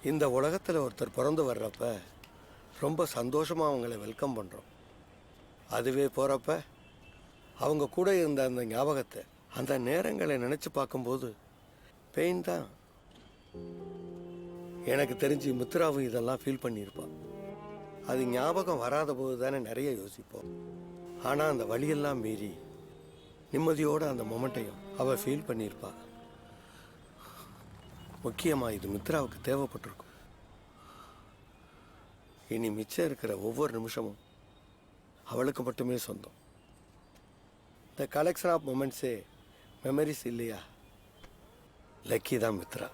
இந்த உலகத்தில் ஒருத்தர் பிறந்து வர்றப்ப ரொம்ப சந்தோஷமாக அவங்கள வெல்கம் பண்ணுறோம். அதுவே போகிறப்ப அவங்க கூட இருந்த அந்த ஞாபகத்தை, அந்த நேரங்களை நினச்சி பார்க்கும்போது பெயின் தான். எனக்கு தெரிஞ்சு மித்ராவும் இதெல்லாம் ஃபீல் பண்ணியிருப்பான். அது ஞாபகம் வராத போது தானே நிறைய யோசிப்போம். ஆனால் அந்த வழியெல்லாம் மீறி நிம்மதியோடு அந்த மொமெண்ட்டையும் அவள் ஃபீல் பண்ணியிருப்பாள். முக்கியமாக இது மித்ராவுக்கு தேவைப்பட்டிருக்கும். இனி மிச்சம் இருக்கிற ஒவ்வொரு நிமிஷமும் அவளுக்கு மட்டுமே சொந்தம். த கலெக்ஷன் ஆஃப் மொமெண்ட்ஸே மெமரிஸ் இல்லையா? லக்கி தான் மித்ரா.